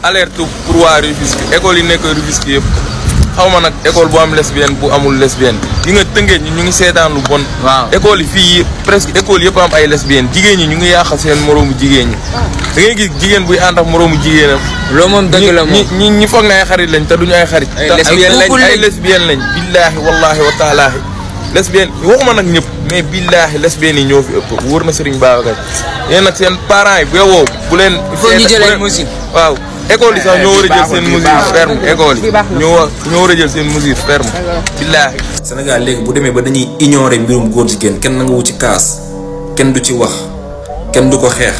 alerte pour waa Rufisque école yi nekk Rufisque yëpp xaw ma nag école bu am lesbienne bu amul lesbienne yi nga tëngee ñi ñu ngi seetaan lu bon. waaw école yi fii presque école yëpp am ay lesbienne jigéen ñi ñu ngi yàq seen moroomu jigéen ñi. da ngay gis jigéen buy ànd ak moroomu jigéenam. loolu moom dëgg la moom ñi foog na ay xarit lañ te duñu ay xarit. ay lesbienne lañ billaahi wallaahi wa taalaahi lesbienne waxuma nag ñëpp mais billaahi lesbienne yi ñoo fi ëpp wóor na Serigne Babacar yéen nag seen parents yi bu yowoo bu leen. il faut ñu jëlee mesure. waaw école yi sax ñoo war a jël seen mesure ferme école yi ñoo war a jël seen mesure ferme billaahi. Sénégal léegi bu demee ba dañuy ignorer mbirum góor jigéen kenn nanguwu ci kaas kenn du ci wax kenn du ko xeex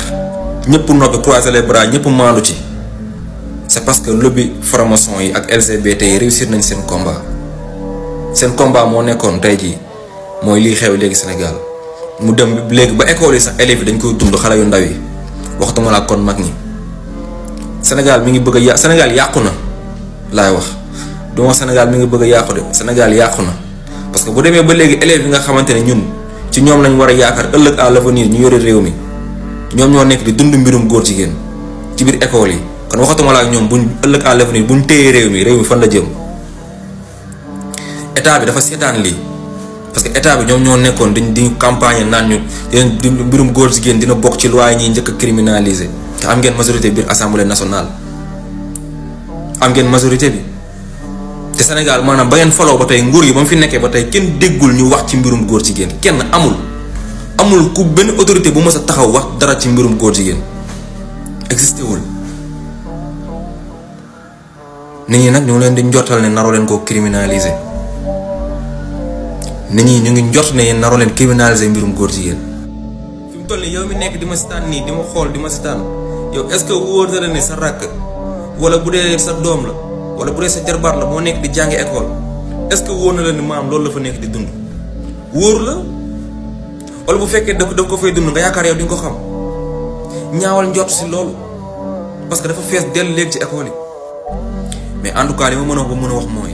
ñëpp noppi croiser les bras ñëpp maandu ci c'est parce que lobby franc-maçon yi ak LGBT yi réussir nañ seen combat moo nekkoon tey jii mooy lii xew léegi Sénégal mu dem léegi ba école yi sax élèves yi dañ koy dund xale yu ndaw yi waxtuma laa kon mag ñi Sénégal mi ngi bëgg a Sénégal yàqu na laay wax du ma Sénégal mi ngi bëgg a yàqu de Sénégal yàqu na parce que bu demee ba léegi élèves yi nga xamante ne ñun ci ñoom lañ war a yaakaar ëllëg à l'avenir ñu yore réew mi ñoom ñoo nekk di dund mbirum góor jigéen ci biir école yi kon waxatuma laa ak ñoom buñ ëllëg à l'avenir buñ téyee réew mi fan la jëm. état bi dafa seetaan lii parce que état bi ñoom ñoo nekkoon di campagne naan ñu mbirum góor jigéen dina bokk ci loi yi ñuy njëkk a criminaliser te am ngeen majorité biir assemblée nationale am ngeen majorité bi te Sénégal maanaam ba ngeen faloo ba tey nguur yi ba mu fi nekkee ba tey kenn déggul ñu wax ci mbirum góor jigéen kenn amul ku benn autorité bu mës a taxaw wax dara ci mbirum góor jigéen existé wul nit ñi nag ñu ngi leen di njortal ne naroo leen koo criminaliser. nit ñi ñu ngi njort ne yéen naroo leen criminaliser mbirum góor jigéen fi mu toll nii yow mi nekk di ma sitaan nii di ma xool di ma sitaan yow est-ce que wóor na la ne sa rakk wala bu dee sa doom la wala bu dee sa jarbaat la moo nekk di jàngi école est-ce que wóor na la ni maam loolu la fa nekk di dund wóor la wala bu fekkee daf ko fay dund nga yaakaar yow di nga ko xam ñaawal njort si loolu parce que dafa fees dell léegi ci école yi mais en tout cas li ma mën a wax mooy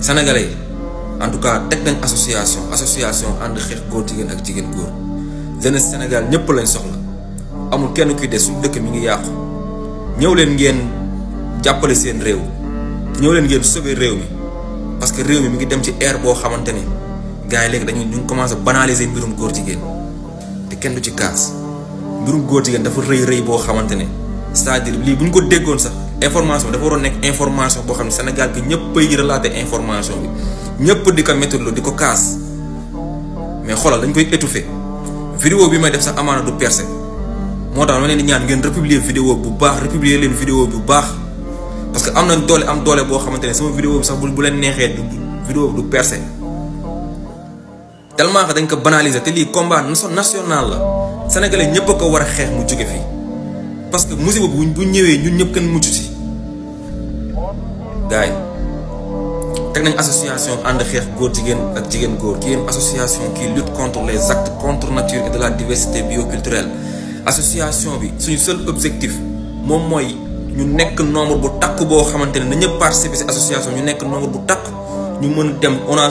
sénégalais yi en tout cas teg nañ association ànd xeex góor jigéen ak jigéen góor jeunesse Sénégal ñëpp lañ soxla amul kenn kuy des suñu dëkk mi ngi yàqu ñëw leen ngeen jàppale seen réew ñëw leen ngeen sauver réew mi parce que réew mi mi ngi dem ci ère boo xamante ne gars yi léegi ñu ngi commencé banaliser mbirum góor jigéen te kenn du ci kaas mbirum góor jigéen dafa rëy boo xamante ne c'est-à-dire lii bu ñu ko déggoon sax information dafa waroon nekk information boo xam ne Sénégal gi ñëpp ay relater information bi. ñëpp di ko méttiwul di ko kaas mais xoolal dañ koy étouffer vidéo bi may def sax amaana du percé moo tax ma leen di ñaan ngeen republier vidéo bu baax republier leen vidéo bu baax parce que am nañ doole boo xamante ne sama vidéo bi sax bu leen neexee vidéo bi du percé tellement que dañ ko banaliser te lii combat national la sénégalais ñëpp a ko war a xeex mu jóge fii parce que musiba bu ñëwee ñun ñëpp kenn mucc ci gars yi teg nañ association ànd xeex góor jigéen ak jigéen góor qui est une association qui lutte contre les actes contre nature et de la diversité bioculturelle association bi suñu seul objectif moom mooy ñu nekk nombre bu takk boo xamante ne na ñëpp participer ci association ñu nekk nombre bu takk ñu mën dem on a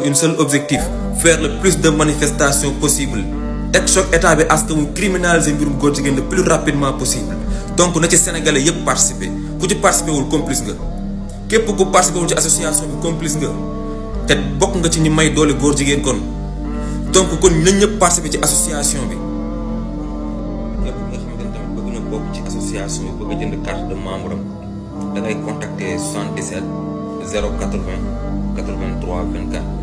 une seul objectif faire le plus de manifestations possible teg choc état bi à ce que mu criminaliser mbirum góor jigéen le plus rapidement possible donc na ci sénégalais yëpp participer ku ci participer wul complice nga képp ku participer wul ci association bi complice nga te bokk nga ci ñi may doole góor jigéen kon donc kon nañ ñëpp participer ci association bi. képp nga xamante ne tamit bëgg na bokk ci association bi bëgg a jënd carte de membre am da ngay contacter 77 080 83 24.